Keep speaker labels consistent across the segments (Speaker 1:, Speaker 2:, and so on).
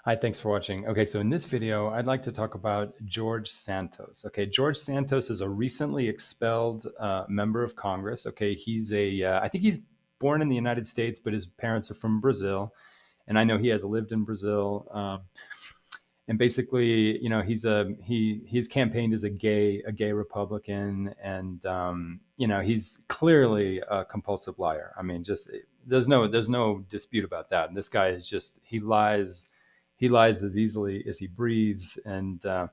Speaker 1: Hi, thanks for watching. Okay, so in this video, I'd like to talk about George Santos. Okay, George Santos is a recently expelled member of Congress. Okay, I think he's born in the United States, but his parents are from Brazil. And I know he has lived in Brazil. And basically, he's campaigned as a gay Republican, and he's clearly a compulsive liar. I mean, just there's no dispute about that. And this guy is just he lies as easily as he breathes. And I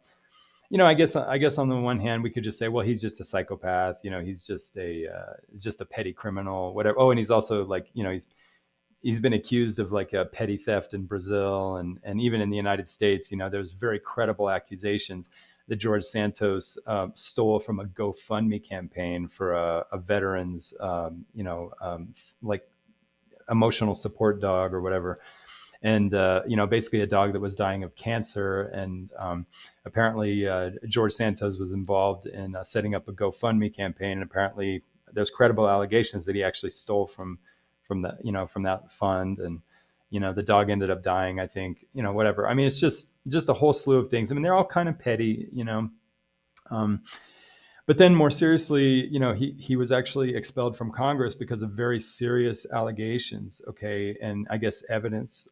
Speaker 1: guess on the one hand, we could just say, well, he's just a psychopath. He's just a petty criminal, whatever. Oh, and he's also like, he's been accused of like a petty theft in Brazil, and even in the United States, there's very credible accusations that George Santos stole from a GoFundMe campaign for a veteran's, like emotional support dog or whatever. And basically a dog that was dying of cancer. And apparently George Santos was involved in setting up a GoFundMe campaign. And apparently there's credible allegations that he actually stole from that fund. And the dog ended up dying, I think. Whatever. I mean, it's just a whole slew of things. I mean, they're all kind of petty. But then more seriously, he was actually expelled from Congress because of very serious allegations. Okay. And I guess evidence,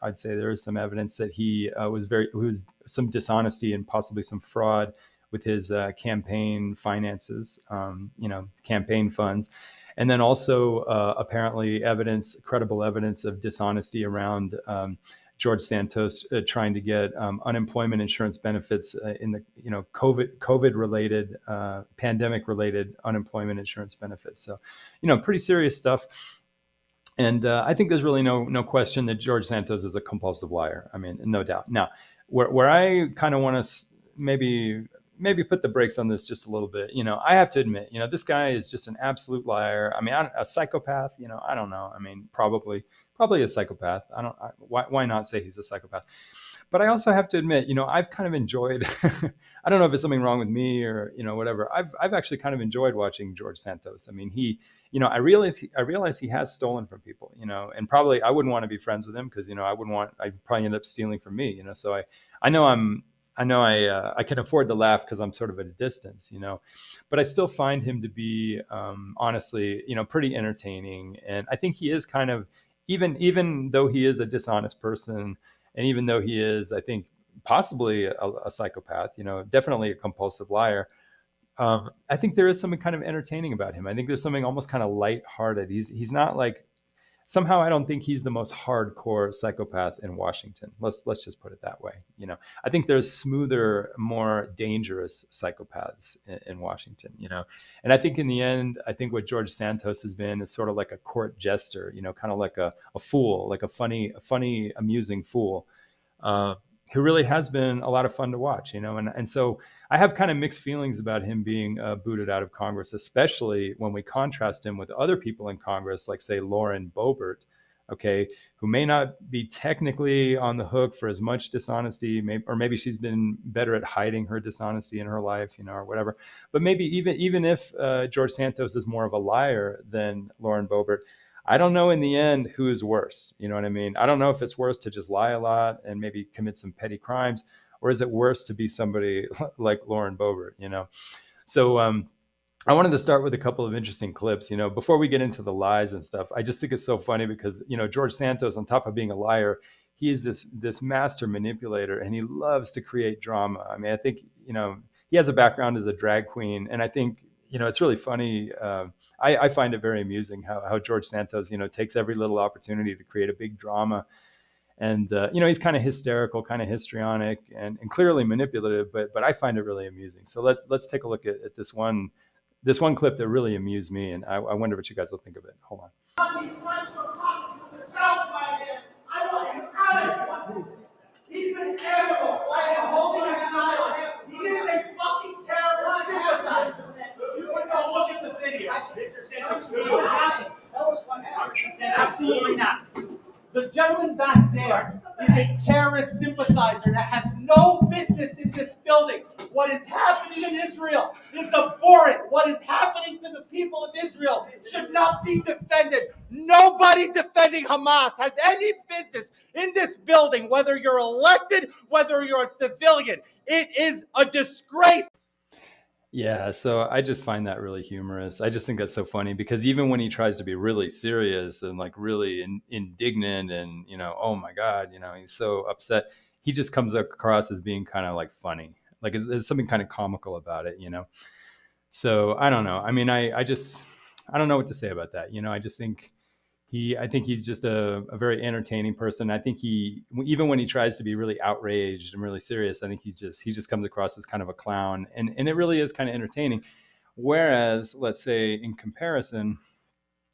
Speaker 1: I'd say there is some evidence that he was some dishonesty and possibly some fraud with his campaign finances, campaign funds. And then also apparently credible evidence of dishonesty around George Santos trying to get unemployment insurance benefits in the COVID related, pandemic related unemployment insurance benefits. So pretty serious stuff. And I think there's really no question that George Santos is a compulsive liar. I mean, no doubt. Now, where I kind of want to maybe put the brakes on this just a little bit. I have to admit, this guy is just an absolute liar. I mean, a psychopath. I don't know. I mean, probably a psychopath. Why not say he's a psychopath? But I also have to admit, I've kind of enjoyed. I don't know if it's something wrong with me or whatever. I've actually kind of enjoyed watching George Santos. I mean, I realize he has stolen from people, and probably I wouldn't want to be friends with him because I'd probably end up stealing from me, So I know I can afford to laugh because I'm sort of at a distance, but I still find him to be honestly, pretty entertaining. And I think he is kind of, even though he is a dishonest person, and even though he is, I think, possibly a psychopath, definitely a compulsive liar, I think there is something kind of entertaining about him. I think there's something almost kind of lighthearted. He's not like, somehow I don't think he's the most hardcore psychopath in Washington. Let's just put it that way. I think there's smoother, more dangerous psychopaths in Washington. And I think in the end, I think what George Santos has been is sort of like a court jester. Kind of like a fool, like a funny, amusing fool. Who really has been a lot of fun to watch, and so I have kind of mixed feelings about him being booted out of Congress, especially when we contrast him with other people in Congress, like say Lauren Boebert, okay, who may not be technically on the hook for as much dishonesty, maybe she's been better at hiding her dishonesty in her life, or whatever. But maybe even if George Santos is more of a liar than Lauren Boebert, I don't know in the end who is worse. You know what I mean? I don't know if it's worse to just lie a lot and maybe commit some petty crimes, or is it worse to be somebody like Lauren Boebert, So I wanted to start with a couple of interesting clips, before we get into the lies and stuff. I just think it's so funny because, George Santos, on top of being a liar, he is this master manipulator, and he loves to create drama. I mean, I think, he has a background as a drag queen, and I think, it's really funny. I find it very amusing how George Santos, takes every little opportunity to create a big drama. And, he's kind of hysterical, kind of histrionic, and clearly manipulative, but I find it really amusing. So let's take a look at this one clip that really amused me. And I wonder what you guys will think of it. Hold on.
Speaker 2: He's an animal. I am holding a child. He is a fucking terrorist sympathizer. You can go look at the video. Mr. Santos, what happened? Tell us what happened. Absolutely not. The gentleman back there is a terrorist sympathizer that has no business in this building. What is happening in Israel is abhorrent. What is happening to the people of Israel should not be defended. Nobody defending Hamas has any business in this building, whether you're elected, whether you're a civilian. It is a disgrace.
Speaker 1: Yeah, so I just find that really humorous. I just think that's so funny because even when he tries to be really serious and like really indignant and, oh my God, he's so upset, he just comes across as being kind of like funny. Like there's something kind of comical about it. So I don't know. I mean, I don't know what to say about that. I just think I think he's just a very entertaining person. I think even when he tries to be really outraged and really serious, I think he just comes across as kind of a clown, and it really is kind of entertaining. Whereas, let's say in comparison,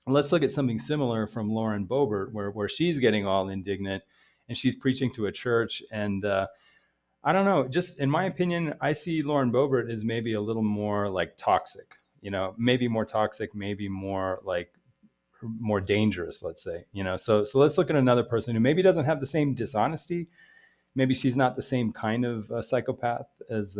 Speaker 1: let's look at something similar from Lauren Boebert, where she's getting all indignant and she's preaching to a church, and I don't know, just in my opinion, I see Lauren Boebert as maybe a little more like toxic. Maybe more toxic, maybe more dangerous, let's say. So let's look at another person who maybe doesn't have the same dishonesty. Maybe she's not the same kind of psychopath as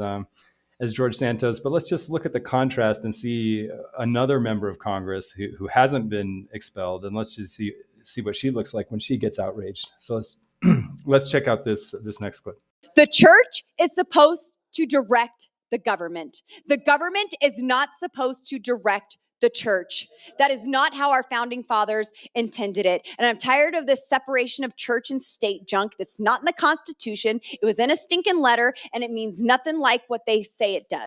Speaker 1: George Santos, but let's just look at the contrast and see another member of Congress who hasn't been expelled, and let's just see what she looks like when she gets outraged. So let's check out this next clip.
Speaker 3: The church is supposed to direct the government. The government is not supposed to direct the church. That is not how our founding fathers intended it. And I'm tired of this separation of church and state junk that's not in the Constitution. It was in a stinking letter, and it means nothing like what they say it does.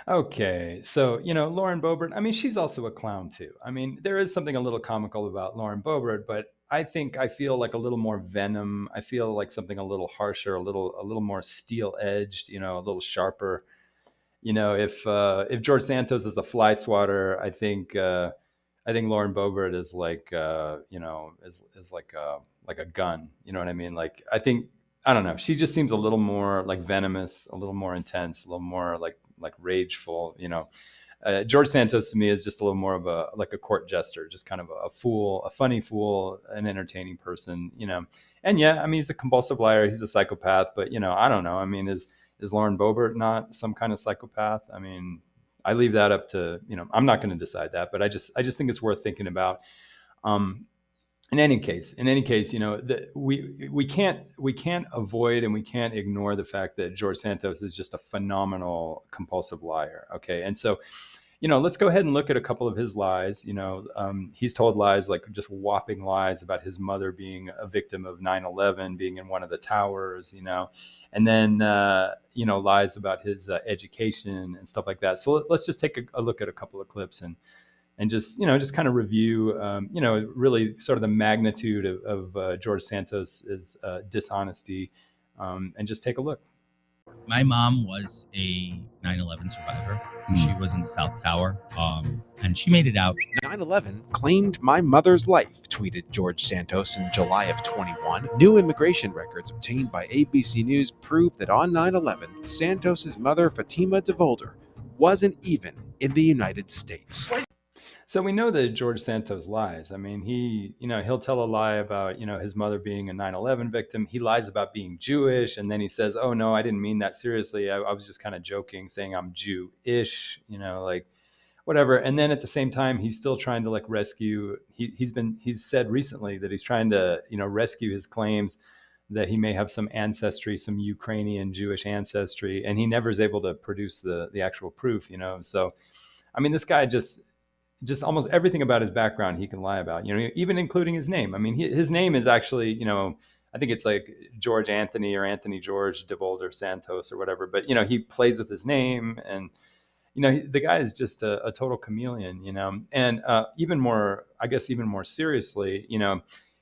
Speaker 1: Okay, so Lauren Boebert. I mean, she's also a clown too. I mean, there is something a little comical about Lauren Boebert, but I feel like a little more venom. I feel like something a little harsher, a little more steel edged. A little sharper. If George Santos is a fly swatter, I think Lauren Boebert is like is like a gun. You know what I mean? Like I don't know. She just seems a little more like venomous, a little more intense, a little more like rageful. George Santos to me is just a little more of a court jester, just kind of a fool, a funny fool, an entertaining person. And yeah, I mean, he's a compulsive liar, he's a psychopath, but I don't know. I mean, is Lauren Boebert not some kind of psychopath? I mean, I leave that up to I'm not going to decide that, but I just think it's worth thinking about. In any case, we can't avoid and we can't ignore the fact that George Santos is just a phenomenal compulsive liar. Okay, and so let's go ahead and look at a couple of his lies. He's told lies, like just whopping lies about his mother being a victim of 9/11, being in one of the towers. And then lies about his education and stuff like that. So let's just take a look at a couple of clips and just kind of review really sort of the magnitude of George Santos's dishonesty, and just take a look.
Speaker 4: My mom was a 9/11 survivor. She was in the South Tower, and she made it out.
Speaker 5: 9/11 claimed my mother's life, tweeted George Santos in July of 21. New immigration records obtained by ABC News prove that on 9/11, Santos's mother, Fatima DeVolder, wasn't even in the United States.
Speaker 1: So we know that George Santos lies. I mean, he'll tell a lie about, his mother being a 9/11 victim. He lies about being Jewish. And then he says, oh, no, I didn't mean that seriously. I was just kind of joking, saying I'm Jew-ish, like whatever. And then at the same time, he's still trying to like rescue. He's said recently that he's trying to, rescue his claims that he may have some ancestry, some Ukrainian Jewish ancestry. And he never is able to produce the actual proof, So, I mean, this guy just almost everything about his background he can lie about, even including his name. I mean, his name is actually, I think it's like George Anthony or Anthony George DeVolder Santos or whatever, but, he plays with his name, and, the guy is just a total chameleon, and even more seriously,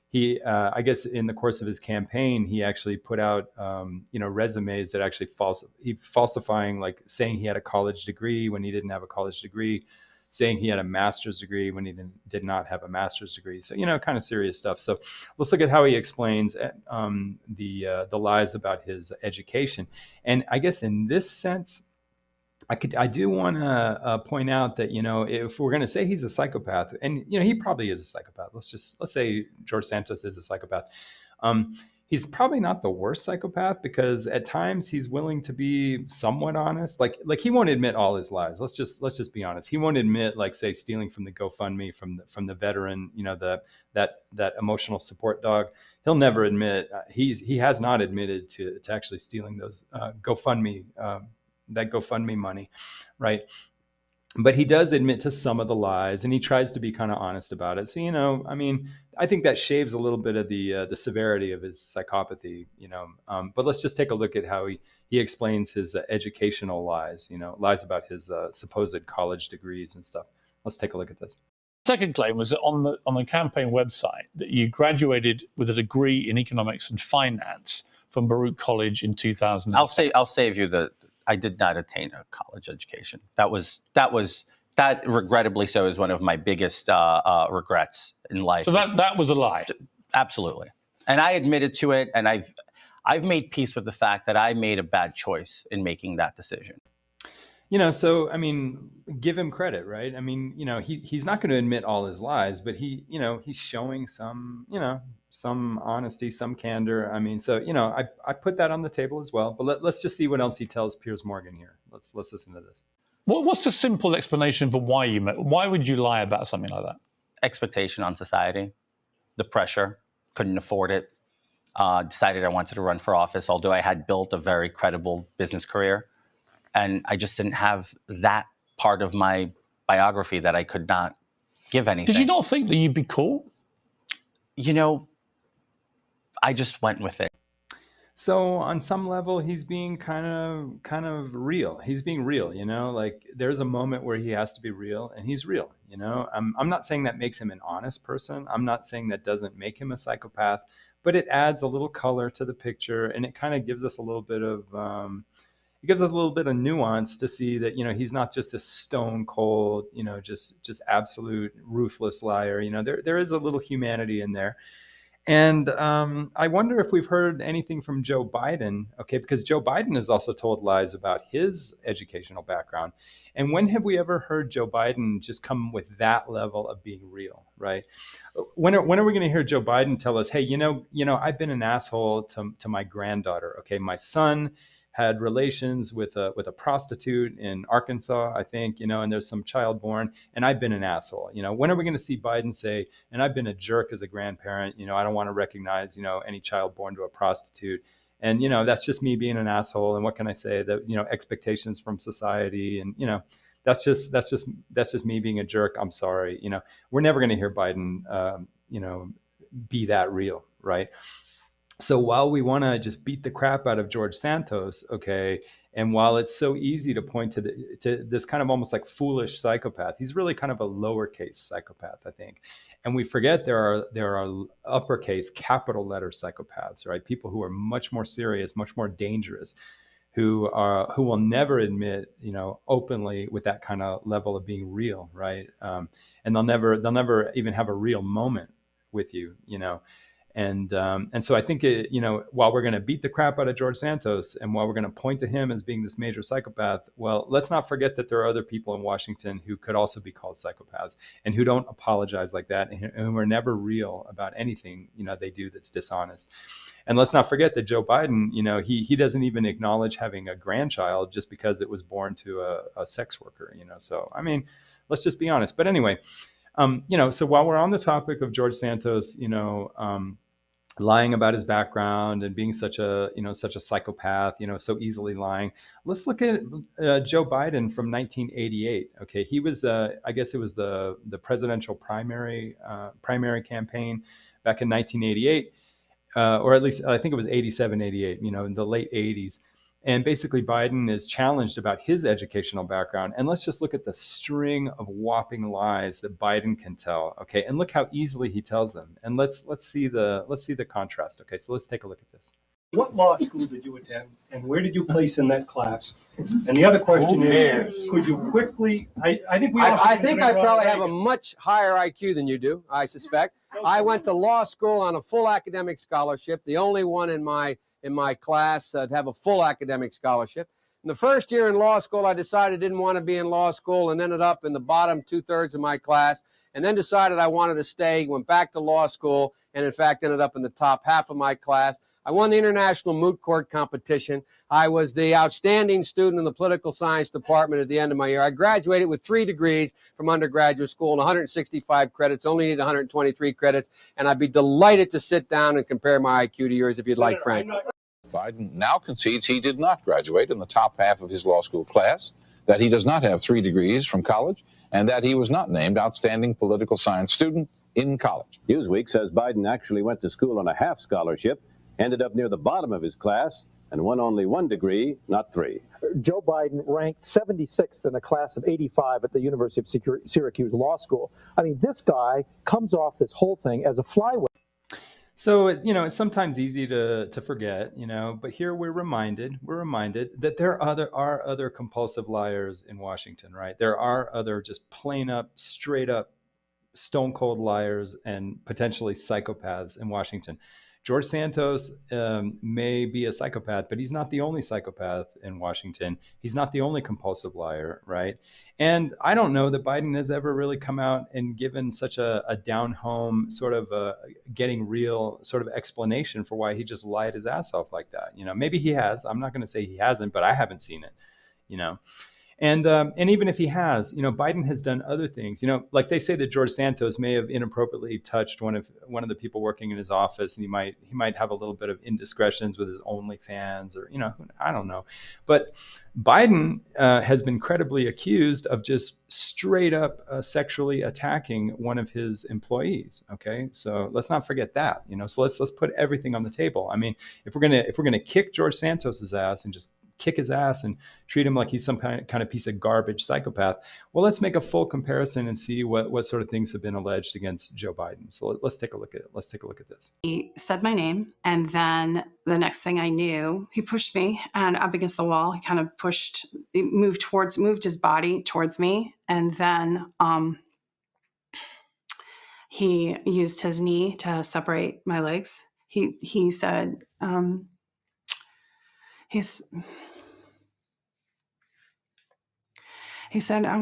Speaker 1: he, I guess in the course of his campaign, he actually put out, resumes that actually falsifying, like saying he had a college degree when he didn't have a college degree, saying he had a master's degree when he did not have a master's degree. So, kind of serious stuff. So let's look at how he explains the lies about his education. And I guess in this sense, I do want to point out that, if we're going to say he's a psychopath, and, he probably is a psychopath. Let's say George Santos is a psychopath. he's probably not the worst psychopath, because at times he's willing to be somewhat honest. Like he won't admit all his lies. Let's just be honest. He won't admit, like, say, stealing from the GoFundMe from the veteran, that emotional support dog. He'll never admit, he has not admitted to actually stealing those GoFundMe that GoFundMe money, right? But he does admit to some of the lies, and he tries to be kind of honest about it. So, I mean, I think that shaves a little bit of the severity of his psychopathy. But let's just take a look at how he explains his educational lies. Lies about his supposed college degrees and stuff. Let's take a look at this.
Speaker 6: Second claim was that on the campaign website that you graduated with a degree in economics and finance from Baruch College in 2000.
Speaker 7: I'll save you I did not attain a college education. That regrettably so is one of my biggest regrets in life.
Speaker 6: So that was a lie.
Speaker 7: Absolutely. And I admitted to it, and I've made peace with the fact that I made a bad choice in making that decision.
Speaker 1: So, I mean, give him credit, right? I mean, he's not going to admit all his lies, but he's showing some honesty, some candor. I mean, so, I put that on the table as well, but let's just see what else he tells Piers Morgan here. Let's listen to this.
Speaker 6: What's the simple explanation for why would you lie about something like that?
Speaker 7: Expectation on society, the pressure, couldn't afford it, decided I wanted to run for office, although I had built a very credible business career. And I just didn't have that part of my biography that I could not give anything.
Speaker 6: Did you not think that you'd be cool?
Speaker 7: I just went with it.
Speaker 1: So on some level, he's being kind of real. He's being real, like there's a moment where he has to be real, and he's real. I'm not saying that makes him an honest person. I'm not saying that doesn't make him a psychopath, but it adds a little color to the picture, and it kind of gives us a little bit of nuance to see that, he's not just a stone cold, just absolute ruthless liar. There is a little humanity in there. And I wonder if we've heard anything from Joe Biden, okay, because Joe Biden has also told lies about his educational background. And when have we ever heard Joe Biden just come with that level of being real, right? When are we going to hear Joe Biden tell us, hey, I've been an asshole to my granddaughter, okay? My son had relations with a prostitute in Arkansas, I think, and there's some child born, and I've been an asshole. When are we going to see Biden say, and I've been a jerk as a grandparent, I don't want to recognize, any child born to a prostitute. And, that's just me being an asshole. And what can I say? That, expectations from society, and, that's just me being a jerk. I'm sorry. We're never going to hear Biden, be that real, right? So while we want to just beat the crap out of George Santos, okay, and while it's so easy to point to this kind of almost like foolish psychopath, he's really kind of a lowercase psychopath, I think. And we forget there are uppercase capital letter psychopaths, right? People who are much more serious, much more dangerous, who will never admit, openly with that kind of level of being real, right? And they'll never even have a real moment with you, And so I think, while we're going to beat the crap out of George Santos, and while we're going to point to him as being this major psychopath, well, let's not forget that there are other people in Washington who could also be called psychopaths, and who don't apologize like that, and who are never real about anything, they do that's dishonest. And let's not forget that Joe Biden, he doesn't even acknowledge having a grandchild just because it was born to a sex worker, So, I mean, let's just be honest. But anyway, so while we're on the topic of George Santos, lying about his background and being such a psychopath, so easily lying, let's look at Joe Biden from 1988. Okay, he was, I guess it was the presidential primary campaign back in 1988, or at least I think it was 87, 88. In the late 80s. And basically, Biden is challenged about his educational background. And let's just look at the string of whopping lies that Biden can tell. Okay, and look how easily he tells them. And let's see the contrast. Okay, so let's take a look at this.
Speaker 8: What law school did you attend, and where did you place in that class? And the other question is, could you quickly? I think
Speaker 9: I probably have a much higher IQ than you do. I suspect. I went to law school on a full academic scholarship, the only one in my class to have a full academic scholarship. In the first year in law school, I decided I didn't want to be in law school and ended up in the bottom 2/3 of my class, and then decided I wanted to stay, went back to law school, and in fact ended up in the top half of my class. I won the international moot court competition. I was the outstanding student in the political science department at the end of my year. I graduated with 3 degrees from undergraduate school and 165 credits, only need 123 credits, and I'd be delighted to sit down and compare my IQ to yours if you'd like, Frank.
Speaker 10: Biden now concedes he did not graduate in the top half of his law school class, that he does not have 3 degrees from college, and that he was not named outstanding political science student in college.
Speaker 11: Newsweek says Biden actually went to school on a half scholarship, ended up near the bottom of his class, and won only 1 degree, not 3.
Speaker 12: Joe Biden ranked 76th in a class of 85 at the University of Syracuse Law School. I mean, this guy comes off this whole thing as a flyweight.
Speaker 1: So, it's sometimes easy to forget, but here we're reminded that there are other compulsive liars in Washington, right? There are other just plain up, straight up, stone cold liars and potentially psychopaths in Washington. George Santos may be a psychopath, but he's not the only psychopath in Washington. He's not the only compulsive liar, right? And I don't know that Biden has ever really come out and given such a down home sort of getting real sort of explanation for why he just lied his ass off like that. Maybe he has. I'm not going to say he hasn't, but I haven't seen it. And even if he has, Biden has done other things. Like they say that George Santos may have inappropriately touched one of the people working in his office, and he might have a little bit of indiscretions with his OnlyFans, or I don't know. But Biden has been credibly accused of just straight up sexually attacking one of his employees. Okay, so let's not forget that. So let's put everything on the table. I mean, if we're gonna kick George Santos's ass and just kick his ass and treat him like he's some kind of piece of garbage psychopath, well, let's make a full comparison and see what sort of things have been alleged against Joe Biden. So let's take a look at it. Let's take a look at this.
Speaker 13: He said my name, and then the next thing I knew, he pushed me and up against the wall. He kind of moved his body towards me, and then he used his knee to separate my legs. He said He said, I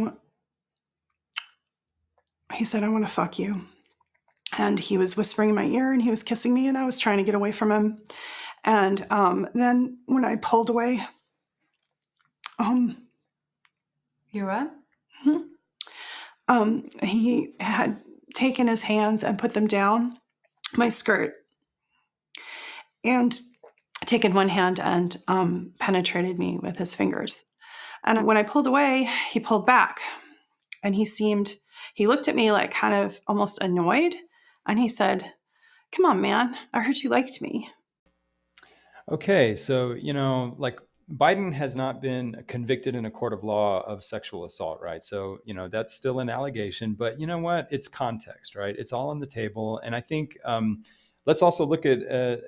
Speaker 13: want to fuck you. And he was whispering in my ear and he was kissing me and I was trying to get away from him. And then when I pulled away,
Speaker 3: You what?
Speaker 13: He had taken his hands and put them down my skirt and taken one hand and penetrated me with his fingers. And when I pulled away, he pulled back and he looked at me like kind of almost annoyed. And he said, "Come on, man, I heard you liked me."
Speaker 1: Okay, so, like Biden has not been convicted in a court of law of sexual assault, right? So, that's still an allegation, but you know what? It's context, right? It's all on the table. And I think let's also look at,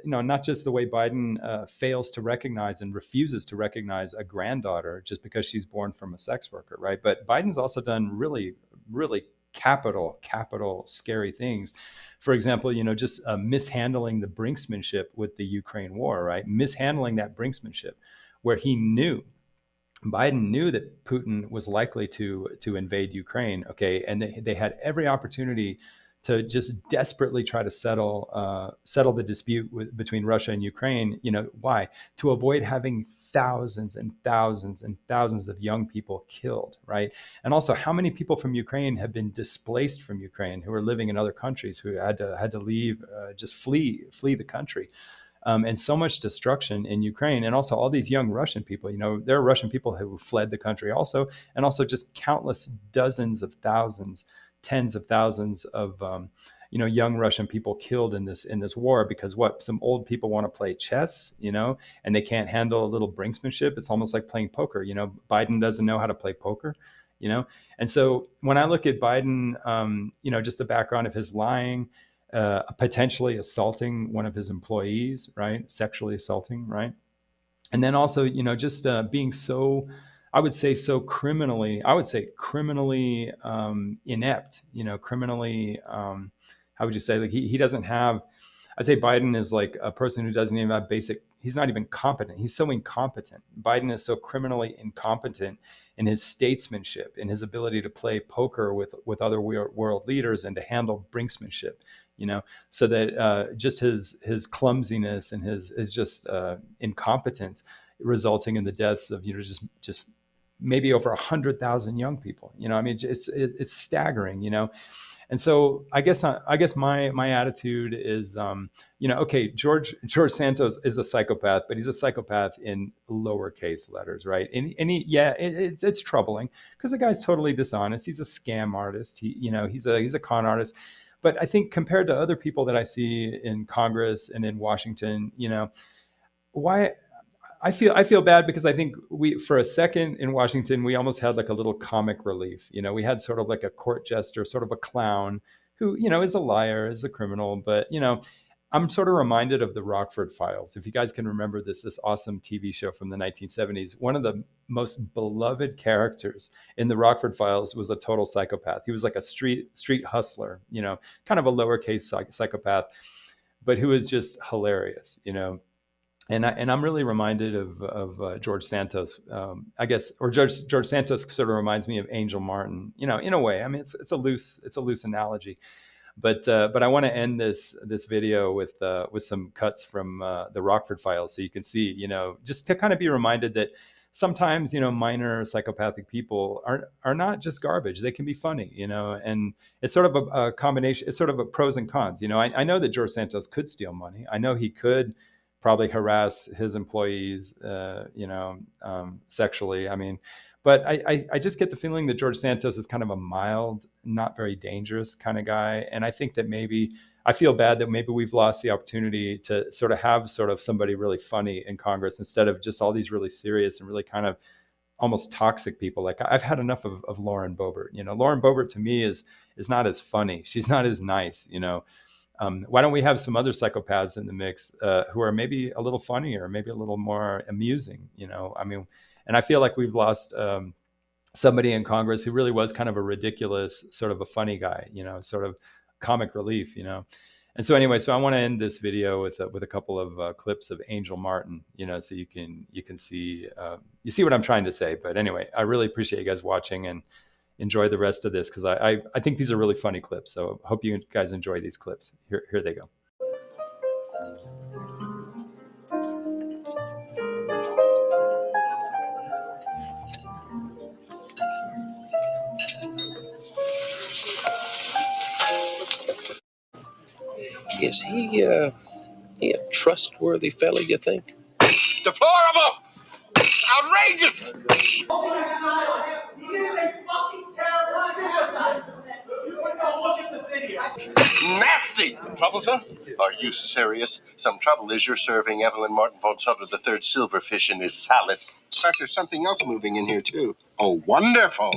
Speaker 1: not just the way Biden fails to recognize and refuses to recognize a granddaughter just because she's born from a sex worker, right? But Biden's also done really, really capital scary things. For example, just mishandling the brinksmanship with the Ukraine war, right? Mishandling that brinksmanship where Biden knew that Putin was likely to invade Ukraine, okay? And they had every opportunity to just desperately try to settle the dispute between Russia and Ukraine. Why? To avoid having thousands and thousands and thousands of young people killed, right? And also, how many people from Ukraine have been displaced from Ukraine, who are living in other countries, who had to leave, just flee the country. And so much destruction in Ukraine, and also all these young Russian people. There are Russian people who fled the country also, and also just countless dozens of thousands, tens of thousands of young Russian people killed in this war because some old people want to play chess, and they can't handle a little brinksmanship. It's almost like playing poker. Biden doesn't know how to play poker. And so when I look at Biden, just the background of his lying, potentially assaulting one of his employees, right, sexually assaulting, right, and then also just being so. I would say criminally inept, criminally, how would you say, like he doesn't have, I'd say Biden is like a person who doesn't even have basic even competent. He's so incompetent. Biden is so criminally incompetent in his statesmanship, in his ability to play poker with other world leaders and to handle brinksmanship, so that just his clumsiness and his just incompetence resulting in the deaths of just maybe over 100,000 young people. I mean, it's staggering. And so I guess my attitude is, okay, George Santos is a psychopath, but he's a psychopath in lowercase letters, right? It's troubling because the guy's totally dishonest. He's a scam artist. He's a con artist. But I think compared to other people that I see in Congress and in Washington, why I feel bad because I think for a second in Washington, we almost had like a little comic relief. We had sort of like a court jester, sort of a clown who, is a liar, is a criminal. But, I'm sort of reminded of the Rockford Files. If you guys can remember this awesome TV show from the 1970s, one of the most beloved characters in the Rockford Files was a total psychopath. He was like a street hustler, kind of a lowercase psychopath, but who was just hilarious, And I'm really reminded of George Santos, I guess, or George Santos sort of reminds me of Angel Martin, in a way. I mean, it's a loose analogy, but I want to end this video with some cuts from the Rockford Files, so you can see, just to kind of be reminded that sometimes, minor psychopathic people are not just garbage. They can be funny, and it's sort of a combination. It's sort of a pros and cons. I know that George Santos could steal money. I know he could probably harass his employees, sexually. I mean, but I just get the feeling that George Santos is kind of a mild, not very dangerous kind of guy. And I think that I feel bad that maybe we've lost the opportunity to sort of have somebody really funny in Congress instead of just all these really serious and really kind of almost toxic people. Like I've had enough of Lauren Boebert. Lauren Boebert to me is not as funny. She's not as nice, why don't we have some other psychopaths in the mix who are maybe a little funnier, maybe a little more amusing, I mean, and I feel like we've lost somebody in Congress who really was kind of a ridiculous, sort of a funny guy, sort of comic relief, And so anyway, I want to end this video with a couple of clips of Angel Martin, so you can see what I'm trying to say. But anyway, I really appreciate you guys watching and enjoy the rest of this because I think these are really funny clips. So hope you guys enjoy these clips. Here they go.
Speaker 14: Is he a trustworthy fella, you think?
Speaker 15: Deplorable! Outrageous!
Speaker 2: He is a fucking terrorist sympathizer. You can go look at the video.
Speaker 15: Nasty!
Speaker 14: Trouble, sir?
Speaker 15: Are you serious? Some trouble is you're serving Evelyn Martin von Sutter III silverfish in his salad. In fact, there's something else moving in here, too. Oh, wonderful.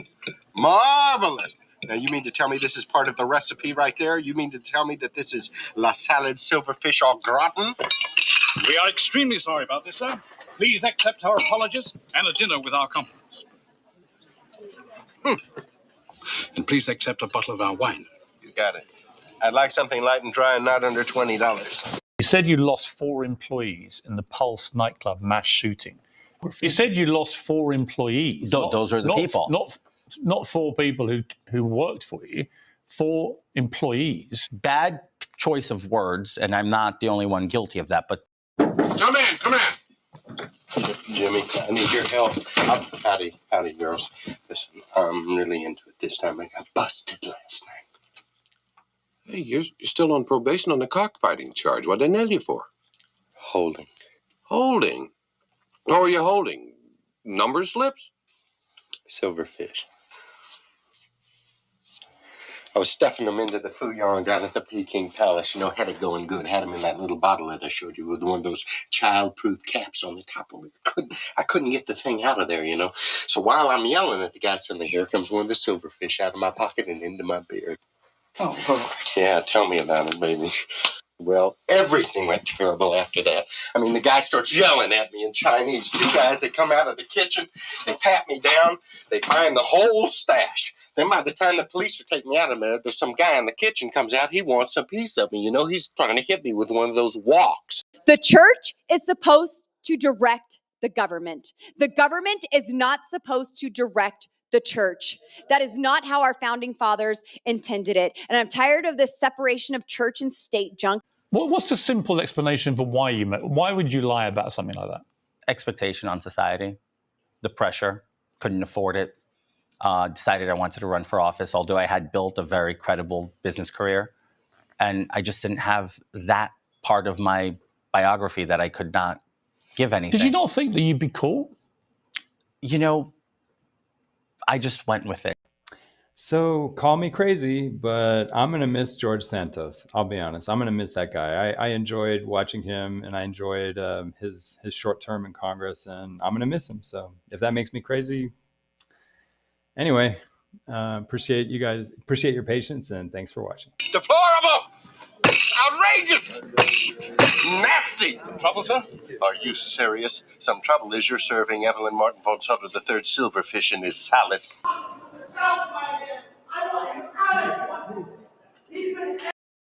Speaker 15: Marvelous. Now, you mean to tell me this is part of the recipe right there? You mean to tell me that this is la salad silverfish au gratin?
Speaker 14: We are extremely sorry about this, sir. Please accept our apologies and a dinner with our compliments. And please accept a bottle of our wine.
Speaker 15: You got it. I'd like something light and dry and not under $20.
Speaker 6: You said you lost 4 employees in the Pulse nightclub mass shooting. You said you lost 4 employees.
Speaker 7: Those are the people.
Speaker 6: Not 4 people who worked for you, 4 employees.
Speaker 7: Bad choice of words, and I'm not the only one guilty of that, but...
Speaker 15: Come in. Jimmy, I need your help. Howdy, girls. Listen, I'm really into it this time. I got busted last night.
Speaker 14: Hey, you're still on probation on the cockfighting charge. What they nail you for?
Speaker 15: Holding.
Speaker 14: Holding? What were you holding? Number slips?
Speaker 15: Silverfish. I was stuffing them into the fouillon down at the Peking Palace. Had it going good. Had them in that little bottle that I showed you with one of those child-proof caps on the top of it. I couldn't get the thing out of there, So while I'm yelling at the guy sitting there, here comes one of the silverfish out of my pocket and into my beard.
Speaker 14: Oh, Lord.
Speaker 15: Yeah, tell me about it, baby. Well, everything went terrible after that. I mean, the guy starts yelling at me in Chinese. Two guys, they come out of the kitchen, they pat me down, they find the whole stash. Then by the time the police are taking me out of there, there's some guy in the kitchen comes out, he wants a piece of me. You know, he's trying to hit me with one of those walks.
Speaker 3: The church is supposed to direct the government. The government is not supposed to direct the church. That is not how our founding fathers intended it. And I'm tired of this separation of church and state junk.
Speaker 6: What's the simple explanation for why would you lie about something like that?
Speaker 7: Expectation on society, the pressure, couldn't afford it. Decided I wanted to run for office, although I had built a very credible business career. And I just didn't have that part of my biography that I could not give anything.
Speaker 6: Did you not think that you'd be cool?
Speaker 7: You know, I just went with it.
Speaker 1: So call me crazy, but I'm going to miss George Santos. I'll be honest. I'm going to miss that guy. I enjoyed watching him, and I enjoyed his short term in Congress, and I'm going to miss him. So if that makes me crazy, anyway, appreciate you guys. Appreciate your patience, and thanks for watching.
Speaker 15: Deplorable! Outrageous! Nasty!
Speaker 14: Trouble, sir?
Speaker 15: Are you serious? Some trouble is you're serving Evelyn Martin von Sutter III silverfish in his salad.